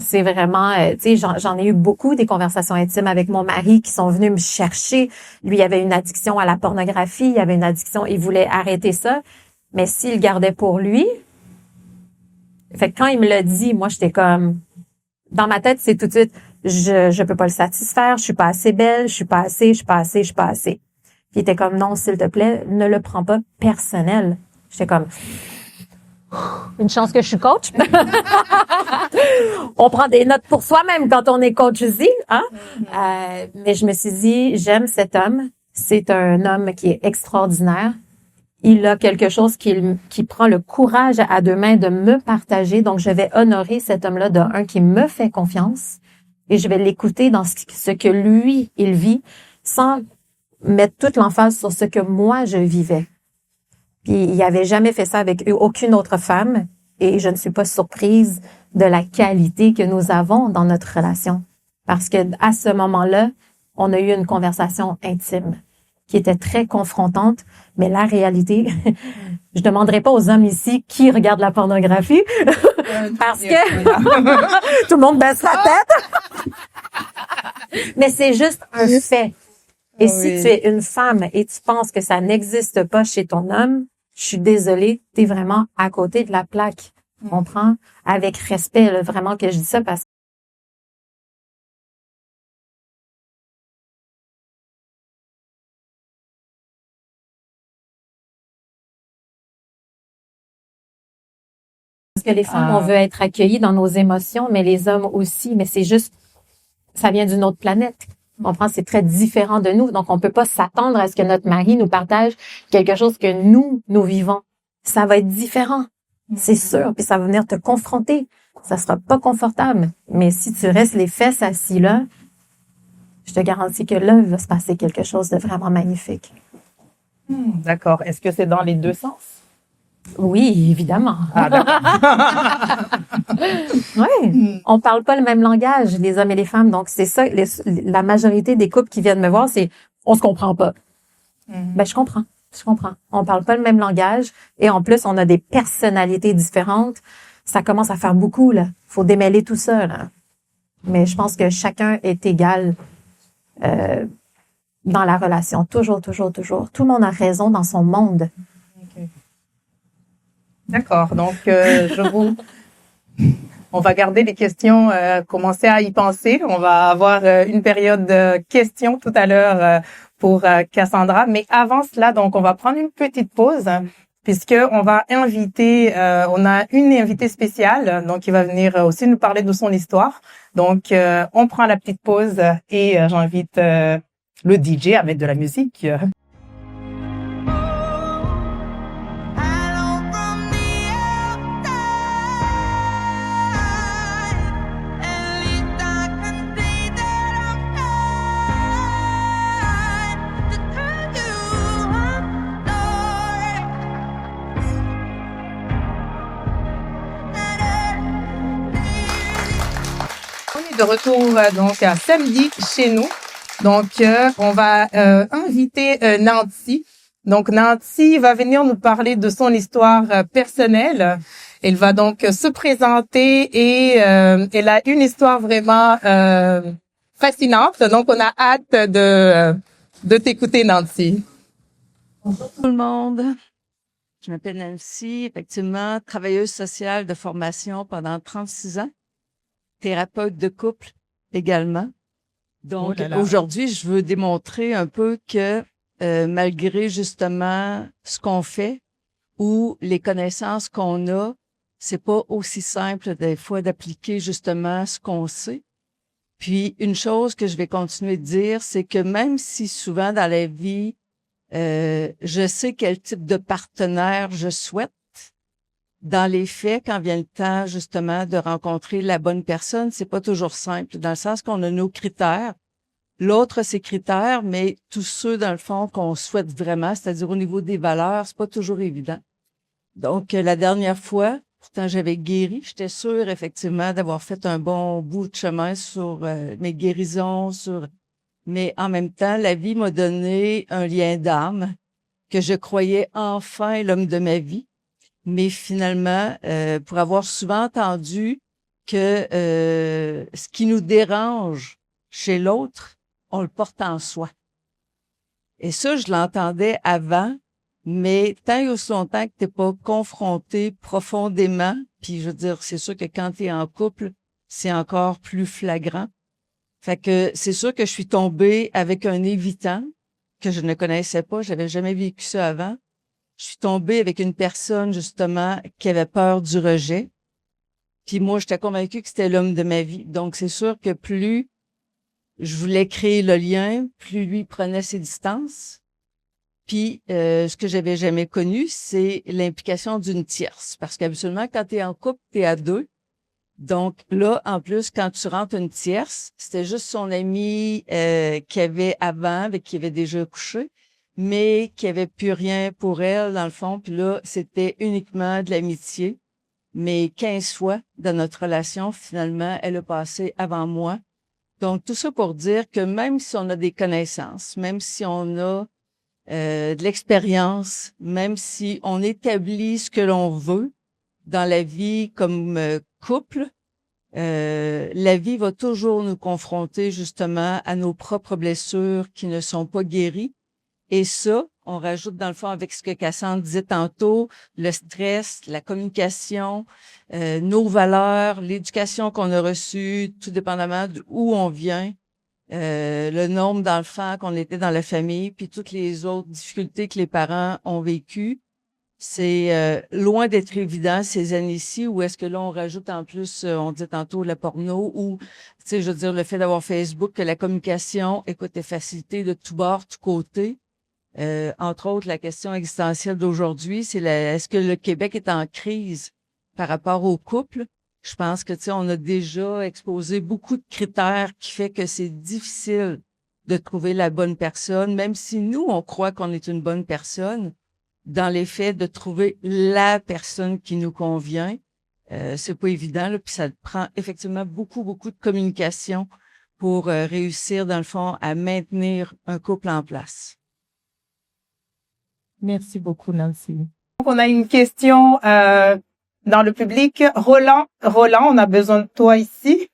c'est vraiment, tu sais, j'en ai eu beaucoup des conversations intimes avec mon mari qui sont venus me chercher. Lui, il avait une addiction à la pornographie, il avait une addiction, il voulait arrêter ça, mais s'il gardait pour lui, fait que quand il me l'a dit, moi, j'étais comme, dans ma tête, c'est tout de suite, je peux pas le satisfaire, je suis pas assez belle, je suis pas assez. Puis il était comme, non, s'il te plaît, ne le prends pas personnel. J'étais comme, une chance que je suis coach. On prend des notes pour soi-même quand on est coach aussi, hein? Mais je me suis dit, j'aime cet homme. C'est un homme qui est extraordinaire. Il a quelque chose qui prend le courage à deux mains de me partager. Donc, je vais honorer cet homme-là d'un qui me fait confiance et je vais l'écouter dans ce que lui, il vit sans mettre toute l'emphase sur ce que moi, je vivais. Puis il avait jamais fait ça avec aucune autre femme et je ne suis pas surprise de la qualité que nous avons dans notre relation. Parce que à ce moment-là, on a eu une conversation intime qui était très confrontante, mais la réalité, je demanderai pas aux hommes ici qui regardent la pornographie parce que tout le monde baisse la tête. Mais c'est juste un fait. Et si tu es une femme et tu penses que ça n'existe pas chez ton homme, je suis désolée, tu es vraiment à côté de la plaque. Tu comprends? Avec respect, là, vraiment que je dis ça parce que les femmes, on veut être accueillis dans nos émotions, mais les hommes aussi. Mais c'est juste, ça vient d'une autre planète. Tu comprends? C'est très différent de nous. Donc, on peut pas s'attendre à ce que notre mari nous partage quelque chose que nous vivons. Ça va être différent. C'est sûr. Puis ça va venir te confronter. Ça sera pas confortable. Mais si tu restes les fesses assis là, je te garantis que là, il va se passer quelque chose de vraiment magnifique. D'accord. Est-ce que c'est dans les deux sens? Oui, évidemment. Ah, d'accord. Oui, on parle pas le même langage, les hommes et les femmes. Donc, c'est ça, la majorité des couples qui viennent me voir, c'est « on se comprend pas ». Ben, je comprends. On parle pas le même langage et en plus, on a des personnalités différentes. Ça commence à faire beaucoup, là. Faut démêler tout ça, là. Mais je pense que chacun est égal dans la relation. Toujours. Tout le monde a raison dans son monde. D'accord. Donc, on va garder les questions, commencer à y penser. On va avoir une période de questions tout à l'heure pour Cassandra. Mais avant cela, donc, on va prendre une petite pause puisque on va inviter, on a une invitée spéciale, donc qui va venir aussi nous parler de son histoire. Donc, on prend la petite pause et j'invite le DJ à mettre de la musique. de retour donc à samedi chez nous. Donc, on va inviter Nancy. Donc, Nancy va venir nous parler de son histoire personnelle. Elle va donc se présenter et elle a une histoire vraiment fascinante. Donc, on a hâte de t'écouter, Nancy. Bonjour tout le monde. Je m'appelle Nancy, effectivement, travailleuse sociale de formation pendant 36 ans, thérapeute de couple également. Donc, Oh là là. aujourd'hui, je veux démontrer un peu que malgré justement ce qu'on fait ou les connaissances qu'on a, c'est pas aussi simple des fois d'appliquer justement ce qu'on sait. Puis, une chose que je vais continuer de dire, c'est que même si souvent dans la vie, je sais quel type de partenaire je souhaite, dans les faits, quand vient le temps justement de rencontrer la bonne personne, c'est pas toujours simple, dans le sens qu'on a nos critères. L'autre, ses critères, mais tous ceux, dans le fond, qu'on souhaite vraiment, c'est-à-dire au niveau des valeurs, c'est pas toujours évident. Donc, la dernière fois, pourtant j'avais guéri, j'étais sûre effectivement d'avoir fait un bon bout de chemin sur mes guérisons, mais en même temps, la vie m'a donné un lien d'âme que je croyais enfin l'homme de ma vie. Mais finalement, pour avoir souvent entendu que ce qui nous dérange chez l'autre, on le porte en soi. Et ça, je l'entendais avant, mais tant et aussi longtemps que t'es pas confronté profondément, puis je veux dire, c'est sûr que quand tu es en couple, c'est encore plus flagrant. Fait que c'est sûr que je suis tombée avec un évitant que je ne connaissais pas, j'avais jamais vécu ça avant. Je suis tombée avec une personne, justement, qui avait peur du rejet. Puis moi, j'étais convaincue que c'était l'homme de ma vie. Donc, c'est sûr que plus je voulais créer le lien, plus lui prenait ses distances. Puis, ce que j'avais jamais connu, c'est l'implication d'une tierce. Parce qu'habituellement, quand tu es en couple, tu es à deux. Donc là, en plus, quand tu rentres une tierce, c'était juste son ami qui avait avant, avec qui il avait déjà couché, mais qui avait plus rien pour elle, dans le fond. Puis là, c'était uniquement de l'amitié. Mais 15 fois dans notre relation, finalement, elle a passé avant moi. Donc, tout ça pour dire que même si on a des connaissances, même si on a de l'expérience, même si on établit ce que l'on veut dans la vie comme couple, la vie va toujours nous confronter justement à nos propres blessures qui ne sont pas guéries. Et ça, on rajoute dans le fond avec ce que Cassandre disait tantôt, le stress, la communication, nos valeurs, l'éducation qu'on a reçue, tout dépendamment d'où on vient, le nombre d'enfants qu'on était dans la famille, puis toutes les autres difficultés que les parents ont vécues. C'est loin d'être évident ces années-ci où est-ce que là, on rajoute en plus, on dit tantôt le porno ou, tu sais, je veux dire, le fait d'avoir Facebook, que la communication, écoute, est facilitée de tous bords, tous côtés. Entre autres, la question existentielle d'aujourd'hui, c'est est-ce que le Québec est en crise par rapport au couple? Je pense que, tu sais, on a déjà exposé beaucoup de critères qui fait que c'est difficile de trouver la bonne personne, même si nous, on croit qu'on est une bonne personne. Dans les faits, de trouver la personne qui nous convient, c'est pas évident, là, puis ça prend effectivement beaucoup, beaucoup de communication pour réussir, dans le fond, à maintenir un couple en place. Merci beaucoup, Nancy. Donc, on a une question dans le public. Roland, on a besoin de toi ici.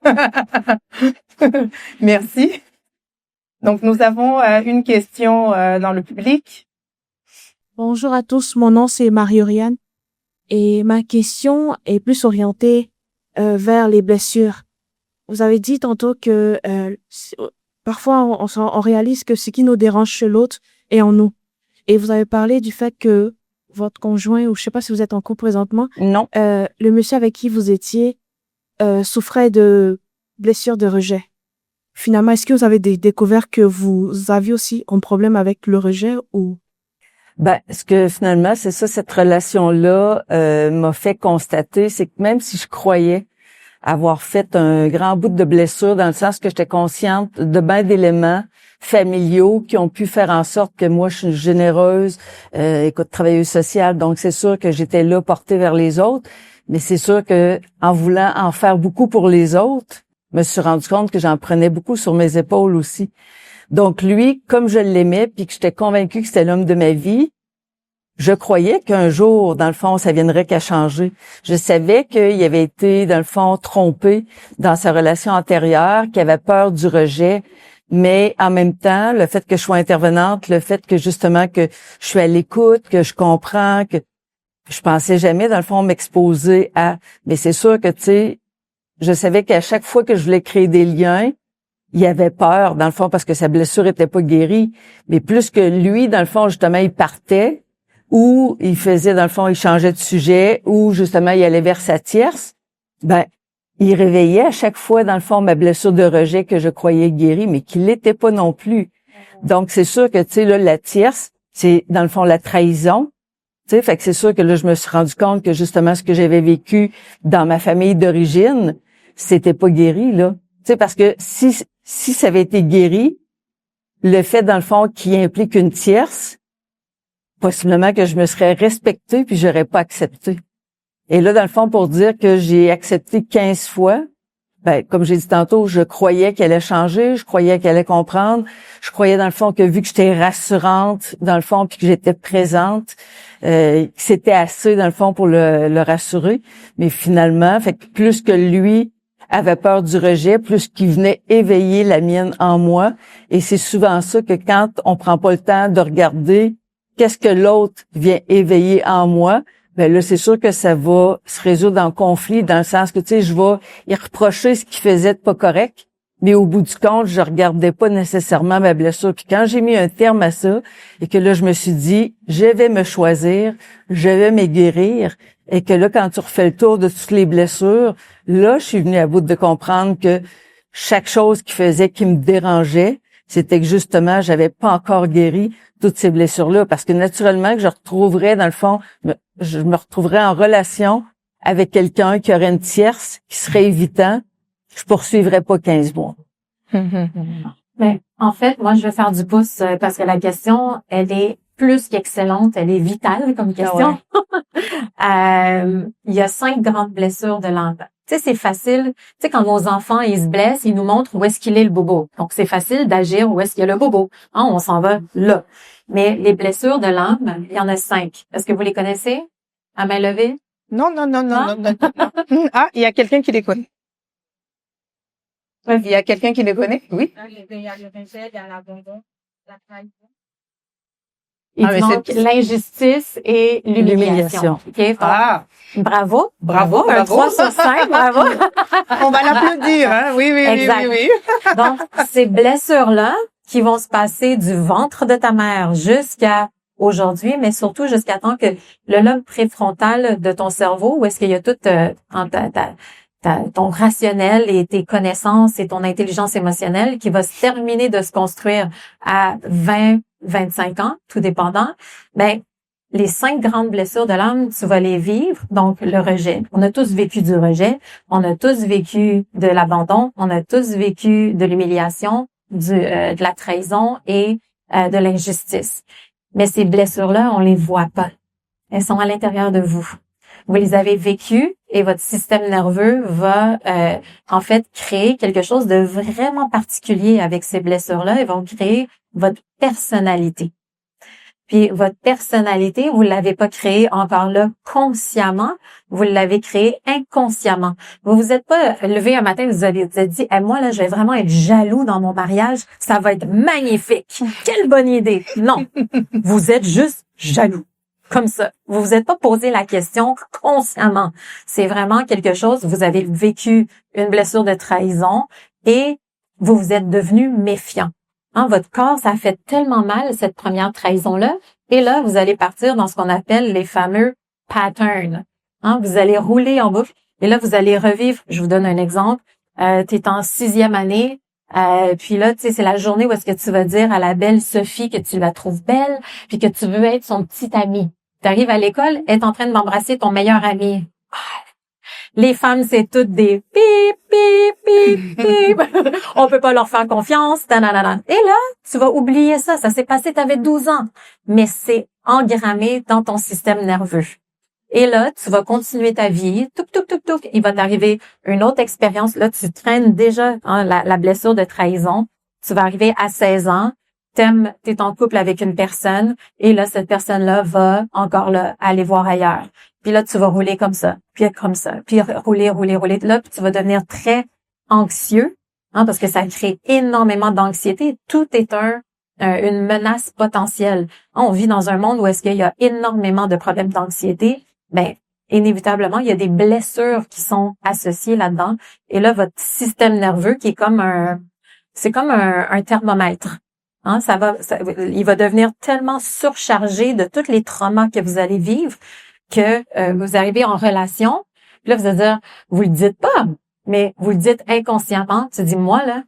Merci. Donc, nous avons une question dans le public. Bonjour à tous, mon nom c'est Marie-Oriane et ma question est plus orientée vers les blessures. Vous avez dit tantôt que parfois on réalise que ce qui nous dérange chez l'autre est en nous. Et vous avez parlé du fait que votre conjoint, ou je sais pas si vous êtes en couple présentement, Non. le monsieur avec qui vous étiez souffrait de blessures de rejet. Finalement, est-ce que vous avez découvert que vous aviez aussi un problème avec le rejet ou... Ben, ce que finalement, c'est ça, cette relation-là m'a fait constater, c'est que même si je croyais avoir fait un grand bout de blessure, dans le sens que j'étais consciente de bien d'éléments familiaux qui ont pu faire en sorte que moi, je suis généreuse, travailleuse sociale, donc c'est sûr que j'étais là portée vers les autres, mais c'est sûr que en voulant en faire beaucoup pour les autres, me suis rendu compte que j'en prenais beaucoup sur mes épaules aussi. Donc lui, comme je l'aimais puis que j'étais convaincue que c'était l'homme de ma vie, je croyais qu'un jour, dans le fond, ça viendrait qu'à changer. Je savais qu'il avait été, dans le fond, trompé dans sa relation antérieure, qu'il avait peur du rejet. Mais en même temps, le fait que je sois intervenante, le fait que justement que je suis à l'écoute, que je comprends, que je pensais jamais, dans le fond, m'exposer à... Mais c'est sûr que, tu sais, je savais qu'à chaque fois que je voulais créer des liens, il avait peur, dans le fond, parce que sa blessure était pas guérie. Mais plus que lui, dans le fond, justement, il partait, ou il faisait, dans le fond, il changeait de sujet, ou justement, il allait vers sa tierce, ben, il réveillait à chaque fois, dans le fond, ma blessure de rejet que je croyais guérie, mais qui l'était pas non plus. Donc, c'est sûr que, tu sais, là, la tierce, c'est, dans le fond, la trahison. Tu sais, fait que c'est sûr que là, je me suis rendu compte que, justement, ce que j'avais vécu dans ma famille d'origine, c'était pas guéri, là. Tu sais, parce que si ça avait été guéri, le fait, dans le fond, qui implique une tierce, possiblement que je me serais respectée puis j'aurais pas accepté. Et là, dans le fond, pour dire que j'ai accepté 15 fois, ben, comme j'ai dit tantôt, je croyais qu'elle allait changer, je croyais qu'elle allait comprendre, je croyais, dans le fond, que vu que j'étais rassurante, dans le fond, puis que j'étais présente, c'était assez, dans le fond, pour le rassurer. Mais finalement, fait que plus que lui avait peur du rejet, plus qu'il venait éveiller la mienne en moi. Et c'est souvent ça que quand on prend pas le temps de regarder qu'est-ce que l'autre vient éveiller en moi, ben là, c'est sûr que ça va se résoudre en conflit, dans le sens que, tu sais, je vais y reprocher ce qu'il faisait de pas correct, mais au bout du compte, je regardais pas nécessairement ma blessure. Puis quand j'ai mis un terme à ça, et que là, je me suis dit, je vais me choisir, je vais me guérir, et que là, quand tu refais le tour de toutes les blessures, là, je suis venue à bout de comprendre que chaque chose qui me dérangeait, c'était que justement, j'avais pas encore guéri toutes ces blessures-là, parce que naturellement, que je retrouverais, dans le fond, je me retrouverais en relation avec quelqu'un qui aurait une tierce, qui serait évitant, je poursuivrais pas 15 mois. Mais en fait, moi, je vais faire du pouce parce que la question, elle est plus qu'excellente, elle est vitale comme question. Ah ouais. Il y a 5 grandes blessures de l'enfant. Tu sais, c'est facile. Tu sais, quand nos enfants, ils se blessent, ils nous montrent où est-ce qu'il est le bobo. Donc, c'est facile d'agir où est-ce qu'il y a le bobo. Hein, on s'en va là. Mais les blessures de l'âme, il y en a 5. Est-ce que vous les connaissez? À main levée? Non. Ah, il y a quelqu'un qui les connaît. Il y a quelqu'un qui les connaît? Oui. Il y a le rejet, il y a l'abandon, la trahison. Il manque l'injustice et l'humiliation. Okay, Bravo. Un 3 sur 5, bravo. On va l'applaudir, hein? Oui. Exact. Oui. Donc, ces blessures-là qui vont se passer du ventre de ta mère jusqu'à aujourd'hui, mais surtout jusqu'à temps que le lobe préfrontal de ton cerveau, où est-ce qu'il y a tout ton rationnel et tes connaissances et ton intelligence émotionnelle qui va se terminer de se construire à 25 ans, tout dépendant, ben, les 5 grandes blessures de l'âme, tu vas les vivre. Donc, le rejet. On a tous vécu du rejet. On a tous vécu de l'abandon. On a tous vécu de l'humiliation, de la trahison et de l'injustice. Mais ces blessures-là, on les voit pas. Elles sont à l'intérieur de vous. Vous les avez vécues et votre système nerveux va en fait créer quelque chose de vraiment particulier avec ces blessures-là. Ils vont créer votre personnalité. Puis votre personnalité, vous l'avez pas créée encore là consciemment, vous l'avez créée inconsciemment. Vous vous êtes pas levé un matin, vous avez dit moi là, je vais vraiment être jaloux dans mon mariage, ça va être magnifique. Quelle bonne idée. Non, vous êtes juste jaloux. Comme ça. Vous vous êtes pas posé la question consciemment. C'est vraiment quelque chose, vous avez vécu une blessure de trahison et vous vous êtes devenu méfiant. Hein, votre corps, ça a fait tellement mal, cette première trahison-là. Et là, vous allez partir dans ce qu'on appelle les fameux patterns. Hein, vous allez rouler en boucle. Et là, vous allez revivre. Je vous donne un exemple. Tu es en 6e année. Puis là, tu sais, c'est la journée où est-ce que tu vas dire à la belle Sophie que tu la trouves belle, puis que tu veux être son petit ami. Tu arrives à l'école, elle est en train de m'embrasser ton meilleur ami. Les femmes, c'est toutes des pip, pip, pip, pip. On peut pas leur faire confiance. Tananana. Et là, tu vas oublier ça. Ça s'est passé, tu avais 12 ans. Mais c'est engrammé dans ton système nerveux. Et là, tu vas continuer ta vie. Touc, touc, touc, touc. Il va t'arriver une autre expérience. Là, tu traînes déjà la blessure de trahison. Tu vas arriver à 16 ans. T'es en couple avec une personne. Et là, cette personne-là va encore là aller voir ailleurs. Puis là, tu vas rouler comme ça. Puis rouler. Là, puis tu vas devenir très anxieux, parce que ça crée énormément d'anxiété. Tout est une menace potentielle. On vit dans un monde où est-ce qu'il y a énormément de problèmes d'anxiété. Ben, inévitablement, il y a des blessures qui sont associées là-dedans. Et là, votre système nerveux qui est comme un thermomètre. Il va devenir tellement surchargé de tous les traumas que vous allez vivre que vous arrivez en relation. Puis là, vous allez dire, vous le dites pas, mais vous le dites inconsciemment. Tu dis, moi, là,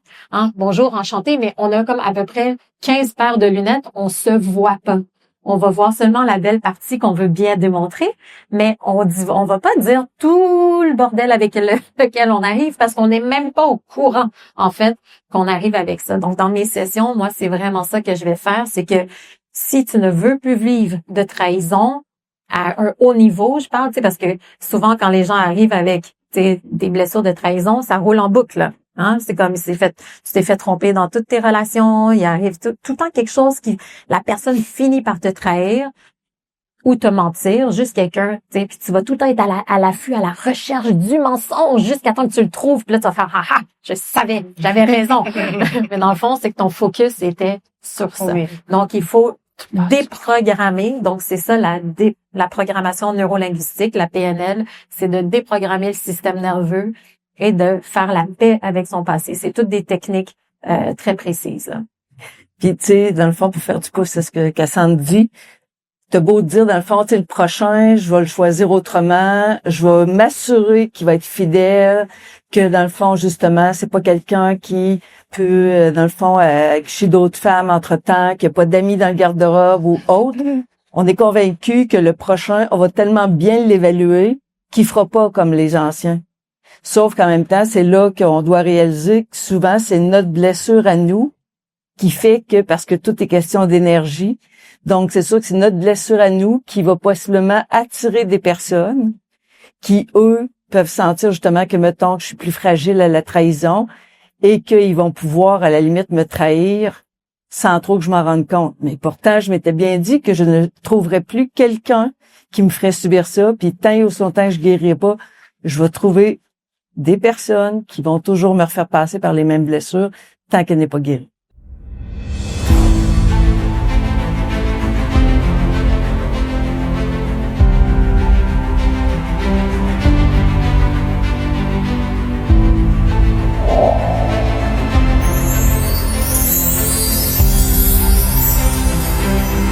bonjour, enchanté, mais on a comme à peu près 15 paires de lunettes, on se voit pas. On va voir seulement la belle partie qu'on veut bien démontrer, mais on va pas dire tout le bordel avec lequel on arrive parce qu'on n'est même pas au courant, en fait, qu'on arrive avec ça. Donc, dans mes sessions, moi, c'est vraiment ça que je vais faire, c'est que si tu ne veux plus vivre de trahison à un haut niveau, je parle, parce que souvent, quand les gens arrivent avec des blessures de trahison, ça roule en boucle, là. C'est comme tu t'es fait tromper dans toutes tes relations, il arrive tout le temps quelque chose la personne finit par te trahir ou te mentir, juste quelqu'un, puis tu vas tout le temps être à l'affût, à la recherche du mensonge jusqu'à temps que tu le trouves, puis là tu vas faire je savais, j'avais raison. Mais dans le fond, c'est que ton focus était sur ça. Oui. Donc il faut déprogrammer, donc c'est ça la programmation neurolinguistique, la PNL, c'est de déprogrammer le système nerveux et de faire la paix avec son passé. C'est toutes des techniques très précises. Là. Puis tu sais, dans le fond, pour faire du coup, c'est ce que Cassandre dit, t'as beau dire, dans le fond, tu sais, le prochain, je vais le choisir autrement, je vais m'assurer qu'il va être fidèle, que dans le fond, justement, c'est pas quelqu'un qui peut, dans le fond, chez d'autres femmes entre-temps, qu'il n'y a pas d'amis dans le garde-robe ou autre. On est convaincu que le prochain, on va tellement bien l'évaluer qu'il fera pas comme les anciens. Sauf qu'en même temps, c'est là qu'on doit réaliser que souvent, c'est notre blessure à nous qui fait que, parce que tout est question d'énergie, donc c'est sûr que c'est notre blessure à nous qui va possiblement attirer des personnes qui, eux, peuvent sentir justement que, mettons, que je suis plus fragile à la trahison et qu'ils vont pouvoir, à la limite, me trahir sans trop que je m'en rende compte. Mais pourtant, je m'étais bien dit que je ne trouverais plus quelqu'un qui me ferait subir ça, puis tant et aussi longtemps que je guérirai pas, je vais trouver des personnes qui vont toujours me refaire passer par les mêmes blessures tant qu'elle n'est pas guérie.